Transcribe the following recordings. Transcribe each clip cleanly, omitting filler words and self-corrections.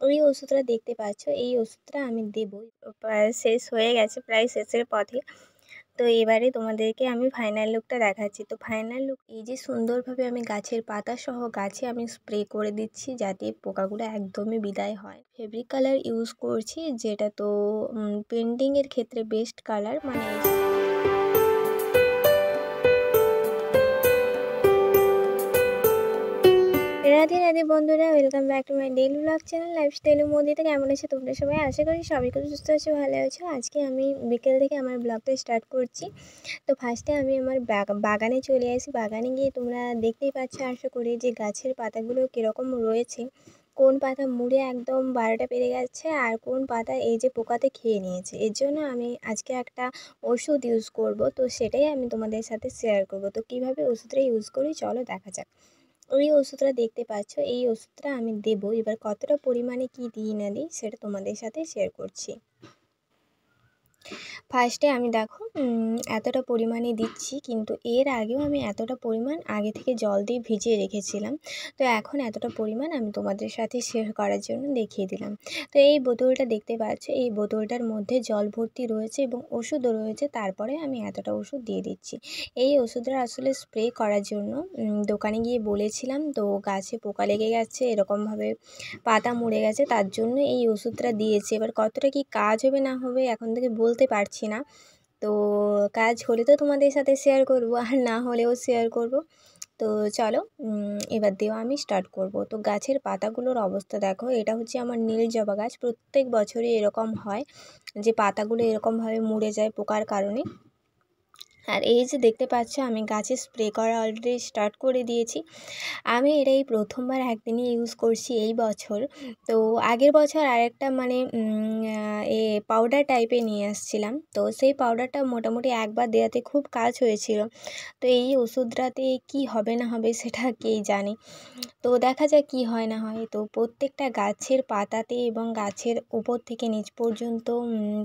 ওই ওষুধটা দেখতে পাচ্ছ, এই ওষুধটা আমি দেবো। প্রায় শেষ হয়ে গেছে, প্রায় শেষের পথে। তো এবারে তোমাদেরকে আমি ফাইনাল লুকটা দেখাচ্ছি। তো ফাইনাল লুক এই যে সুন্দরভাবে আমি গাছের পাতা সহ গাছে আমি স্প্রে করে দিচ্ছি যাতে পোকাগুলো একদমই বিদায় হয়। ফেব্রিক কালার ইউজ করছি, যেটা তো পেন্টিংয়ের ক্ষেত্রে বেস্ট কালার, মানে রাধে রাধে বন্ধুরা, welcome back to my daily blog channel লাইফস্টাইলের মধ্যে। কেমন আছে তোমরা সবাই? আশা করি সবাই খুব সুস্থ আছো, ভালো আছো। আজকে আমি বিকেল থেকে আমার ব্লগটা স্টার্ট করছি। তো ফার্স্টে আমি আমার বাগানে চলে আসি। বাগানে গিয়ে তোমরা দেখতেই পাচ্ছ আশা করি যে গাছের পাতাগুলো কীরকম রয়েছে, কোন পাতা মুড়ে একদম 12টা পেরে গেছে আর কোন পাতা এই যে পোকাতে খেয়ে নিয়েছে। এর জন্য আমি আজকে একটা ওষুধ ইউজ করব, তো সেটাই আমি তোমাদের সাথে শেয়ার করব। তো কীভাবে ওষুধটা ইউজ করি চলো দেখা যাক। ওই ওষুধটা দেখতে পাচ্ছ, এই ওষুধটা আমি দেবো। এবার কতটা পরিমাণে কি দিই না দিই সেটা তোমাদের সাথে শেয়ার করছি। ফার্স্টে আমি দেখো এতটা পরিমাণে দিচ্ছি, কিন্তু এর আগেও আমি এতটা পরিমাণ আগে থেকে জল দিয়ে ভিজিয়ে রেখেছিলাম। তো এখন এতটা পরিমাণ আমি তোমাদের সাথে শেয়ার করার জন্য দেখিয়ে দিলাম। তো এই বোতলটা দেখতে পাচ্ছ, এই বোতলটার মধ্যে জল ভর্তি রয়েছে এবং ওষুধও রয়েছে। তারপরে আমি এতটা ওষুধ দিয়ে দিচ্ছি। এই ওষুধটা আসলে স্প্রে করার জন্য দোকানে গিয়ে বলেছিলাম, তো গাছে পোকা লেগে গেছে, এরকমভাবে পাতা মরে গেছে, তার জন্য এই ওষুধটা দিয়েছি। এবার কতটা কি কাজ হবে না হবে এখন থেকে বলতে পারছি না। তো কাজ হলে তো তোমাদের সাথে শেয়ার করব, আর না হলেও শেয়ার করব। তো চলো এবার দেওয়া আমি স্টার্ট করব। তো গাছের পাতাগুলোর অবস্থা দেখো, এটা হচ্ছে আমার নীল জবা গাছ। প্রত্যেক বছরই এরকম হয় যে পাতাগুলো এরকমভাবে মুড়ে যায় পোকার কারণে। আর এই যে দেখতে পাচ্ছ আমি গাছে স্প্রে করা অলরেডি স্টার্ট করে দিয়েছি। আমি এটাই প্রথমবার একদিনই ইউজ করছি এই বছর। তো আগের বছর আরেকটা মানে পাউডার টাইপের নিয়ে আসছিলাম, তো সেই পাউডারটা মোটামুটি একবার দেওয়াতে খুব কাজ হয়েছিল। তো এই ওষুধটাতে কি হবে না হবে সেটা কেই জানে। তো দেখা যাক কি হয় না হয়। তো প্রত্যেকটা গাছের পাতাতে এবং গাছের উপর থেকে নিচ পর্যন্ত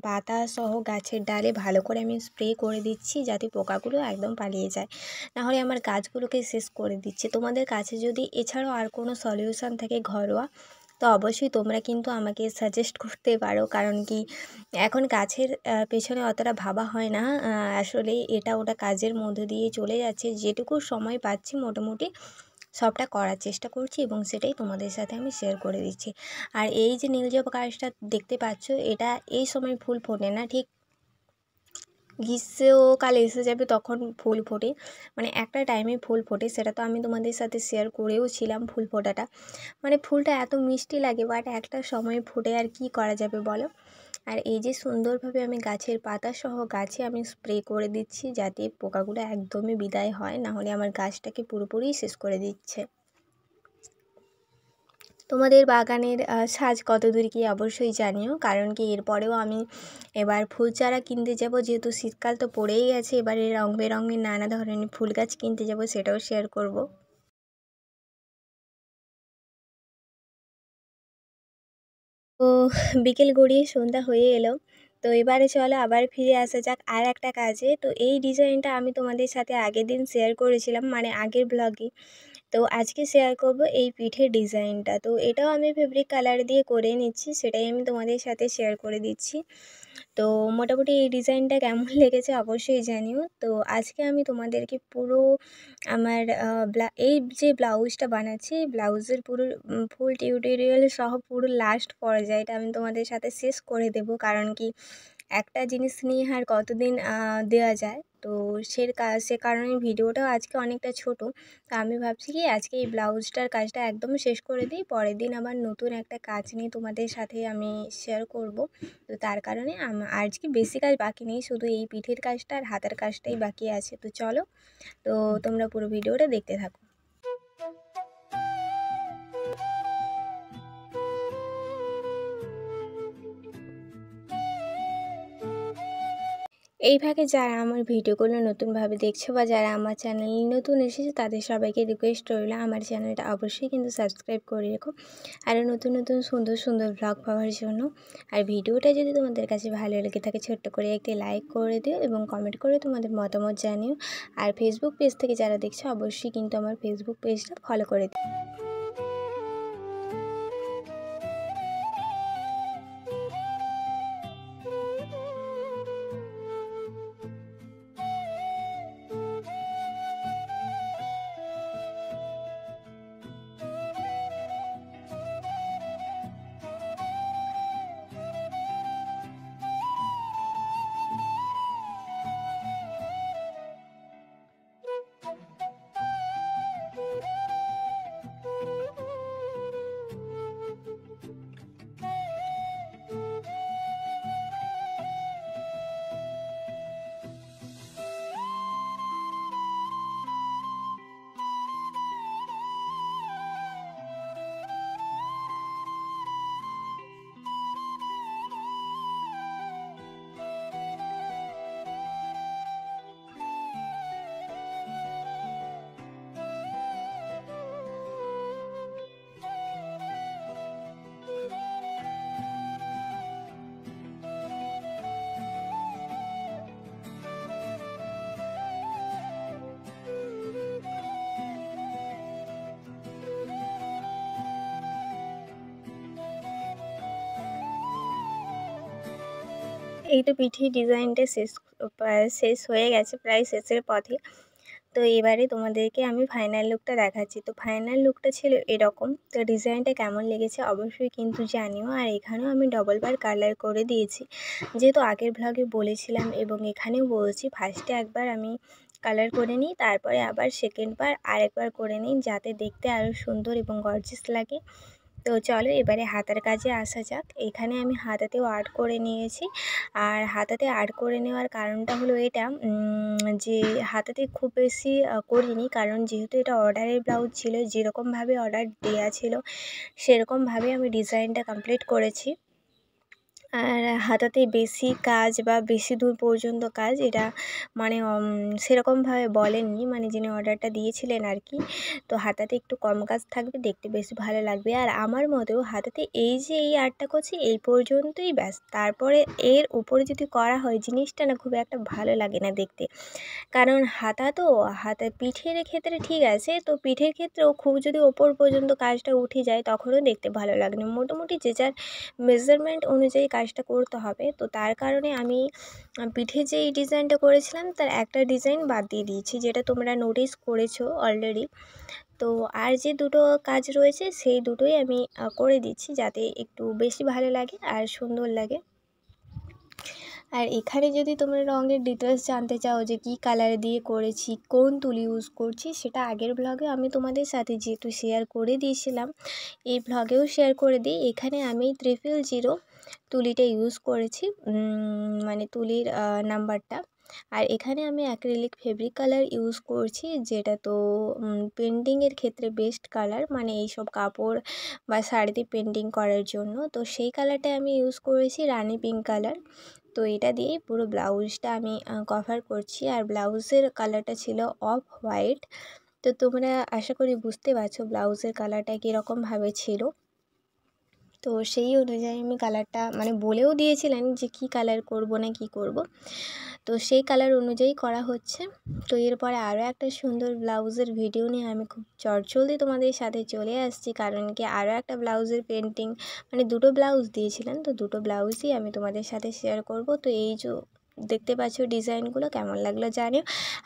পাতা সহ গাছের ডালে ভালো করে আমি স্প্রে করে দিচ্ছি যাতে পোকাগুলো একদম পালিয়ে যায়, নাহলে আমার গাছগুলোকে শেষ করে দিচ্ছে। তোমাদের কাছে যদি এছাড়াও আর কোনো সলিউশন থাকে ঘরোয়া, তো অবশ্যই তোমরা কিন্তু আমাকে সাজেস্ট করতে পারো। কারণ কি এখন গাছের পেছনে অতটা ভাবা হয় না, আসলে এটা ওটা কাজের মধ্য দিয়ে চলে যাচ্ছে। যেটুকু সময় পাচ্ছি মোটামুটি সবটা করার চেষ্টা করছি এবং সেটাই তোমাদের সাথে আমি শেয়ার করে দিচ্ছি। আর এই যে নীল জবা গাছটা দেখতে পাচ্ছ, এটা এই সময় ফুল ফোটে না, ঠিক গ্রীষ্মকাল এসে যাবে তখন ফুল ফোটে, মানে একটা টাইমে ফুল ফোটে। সেটা তো আমি তোমাদের সাথে শেয়ার করেও ছিলাম ফুল ফোটাটা। মানে ফুলটা এত মিষ্টি লাগে, বাট একটা সময় ফোটে, আর কি করা যাবে বলো। আর এই যে সুন্দরভাবে আমি গাছের পাতা সহ গাছে আমি স্প্রে করে দিচ্ছি যাতে পোকাগুলো একদমই বিদায় হয়, নাহলে আমার গাছটাকে পুরোপুরি শেষ করে দিচ্ছে। তোমাদের বাগানের সাজ কত দূর কি অবশ্যই জানিও, কারণ কি এরপরেও আমি এবার ফুল চারা কিনতে যাব, যেহেতু শীতকাল তো পড়েই গেছে। এবারে রং বেরঙের নানা ধরনের ফুল গাছ কিনতে যাব, সেটাও শেয়ার করব। তো বিকেল গড়িয়ে সন্ধ্যা হয়ে এলো। তো এবারে চলো আবার ফিরে আসা যাক আর একটা কাজে। তো এই ডিজাইনটা আমি তোমাদের সাথে আগের দিন শেয়ার করেছিলাম, মানে আগের ব্লগে। তো আজকে শেয়ার করব এই পিঠের ডিজাইনটা। তো এটাও আমি ফেব্রিক কালার দিয়ে করে নিচ্ছি, সেটাই আমি তোমাদের সাথে শেয়ার করে দিচ্ছি। তো মোটামুটি এই ডিজাইনটা কেমন লেগেছে অবশ্যই জানিও। তো আজকে আমি তোমাদেরকে পুরো আমার এই যে ব্লাউজটা বানাচ্ছি, এই ব্লাউজের পুরো ফুল টিউটোরিয়াল সহ পুরো লাস্ট পর্যায়টা আমি তোমাদের সাথে শেষ করে দেব। কারণ কি একটা জিনিস নিয়ে আর কতদিন দেওয়া যায়। তো সে কারণে ভিডিওটাও আজকে অনেকটা ছোট। তো আমি ভাবছি কি আজকে এই ব্লাউজটার কাজটা একদম শেষ করে দিই, পরের দিন আবার নতুন একটা কাজ নিয়ে তোমাদের সাথে আমি শেয়ার করব। তো তার কারণে আজকে বেশি কাজ বাকি নেই, শুধু এই পিঠের কাজটা আর হাতের কাজটাই বাকি আছে। তো চলো, তো তোমরা পুরো ভিডিওটা দেখতে থাকো। এই ভাগে যারা আমার ভিডিওগুলো নতুনভাবে দেখছো বা যারা আমার চ্যানেলে নতুন এসেছে, তাদের সবাইকে রিকোয়েস্ট রইল আমার চ্যানেলটা অবশ্যই কিন্তু সাবস্ক্রাইব করে রেখো, আরও নতুন নতুন সুন্দর সুন্দর ব্লগ পাওয়ার জন্য। আর ভিডিওটা যদি তোমাদের কাছে ভালো লেগে থাকে, ছোট্ট করে একটি লাইক করে দিও এবং কমেন্ট করে তোমাদের মতামত জানিও। আর ফেসবুক পেজ থেকে যারা দেখছো অবশ্যই কিন্তু আমার ফেসবুক পেজটা ফলো করে দিও। এই তো পিঠে ডিজাইনটা শেষ হয়ে গেছে, প্রায় শেষের পথে। তো এবারে তোমাদেরকে আমি ফাইনাল লুকটা দেখাচ্ছি। তো ফাইনাল লুকটা ছিল এরকম। তো ডিজাইনটা কেমন লেগেছে অবশ্যই কিন্তু জানিও। আর এখানেও আমি ডবল বার কালার করে দিয়েছি, যেহেতু আগের ভ্লগে বলেছিলাম এবং এখানেও বলছি, ফার্স্টে একবার আমি কালার করে নিই, তারপরে আবার সেকেন্ড বার আরেকবার করে নিই, যাতে দেখতে আরও সুন্দর এবং গর্জিয়াস লাগে। তো চলো এবারে হাতার কাজে আসা যাক। এখানে আমি হাতাতেও আর্ট করে নিয়েছি। আর হাতাতে আর্ট করে নেওয়ার কারণটা হলো এটা, যে হাতাতে খুব বেশি করিনি, কারণ যেহেতু এটা অর্ডারের ব্লাউজ ছিল, যেরকমভাবে অর্ডার দেওয়া ছিল সেরকমভাবে আমি ডিজাইনটা কমপ্লিট করেছি। আর হাতাতে বেশি কাজ বা বেশি দূর পর্যন্ত কাজ এটা মানে সেরকমভাবে বলেননি, মানে যিনি অর্ডারটা দিয়েছিলেন আর কি। তো হাতাতে একটু কম কাজ থাকবে, দেখতে বেশি ভালো লাগবে। আর আমার মতেও হাতাতে এই যে এই আর্টটা করছি এই পর্যন্তই ব্যাস, তারপরে এর উপরে যদি করা হয় জিনিসটা না খুব একটা ভালো লাগে না দেখতে। কারণ হাতা পিঠের ক্ষেত্রে ঠিক আছে, তো পিঠের ক্ষেত্রেও খুব যদি ওপর পর্যন্ত কাজটা উঠে যায় তখনও দেখতে ভালো লাগে না। মোটামুটি যে যার মেজারমেন্ট অনুযায়ী কাজটা করতে হবে। তো তার কারণে আমি পিঠে যেই ডিজাইনটা করেছিলাম তার একটা ডিজাইন বাদ দিয়ে দিয়েছি, যেটা তোমরা নোটিস করেছো অলরেডি। তো আর যে দুটো কাজ রয়েছে সেই দুটোই আমি করে দিচ্ছি, যাতে একটু বেশি ভালো লাগে আর সুন্দর লাগে। আর এখানে যদি তোমরা রঙের ডিটেলস জানতে চাও যে কী কালার দিয়ে করেছি, কোন তুলি ইউজ করছি, সেটা আগের ব্লগে আমি তোমাদের সাথে যেহেতু শেয়ার করে দিয়েছিলাম, এই ব্লগেও শেয়ার করে দিই। এখানে আমি 000 তুলিটা ইউজ করেছি, মানে তুলির নাম্বারটা। আর এখানে আমি অ্যাক্রিলিক ফেব্রিক কালার ইউজ করছি, যেটা তো পেন্টিংয়ের ক্ষেত্রে বেস্ট কালার, মানে এইসব কাপড় বা শাড়িতে পেন্টিং করার জন্য। তো সেই কালারটা আমি ইউজ করেছি রানি পিঙ্ক কালার। তো এটা দিয়েই পুরো ব্লাউজটা আমি কভার করছি। আর ব্লাউজের কালারটা ছিল অফ হোয়াইট। তো তোমরা আশা করি বুঝতে পারছো ব্লাউজের কালারটা কীরকমভাবে ছিল। তো সেই অনুযায়ী আমি কালারটা মানে বলেও দিয়েছিলেন যে কী কালার করব না কি করব, তো সেই কালার অনুযায়ী করা হচ্ছে। তো এরপরে আরও একটা সুন্দর ব্লাউজের ভিডিও নিয়ে আমি খুব চটজলদি তোমাদের সাথে চলে আসছি, কারণ কি আরও একটা ব্লাউজের পেন্টিং, মানে দুটো ব্লাউজ দিয়েছিলেন, তো দুটো ব্লাউজই আমি তোমাদের সাথে শেয়ার করব। তো এই যে দেখতে পাচ্ছ ডিজাইনগুলো কেমন লাগলো জানিও।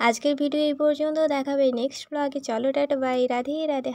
আজকের ভিডিও এই পর্যন্ত, দেখাবে নেক্সট ব্লগে। চলো টাটা বাই, রাধে রাধে।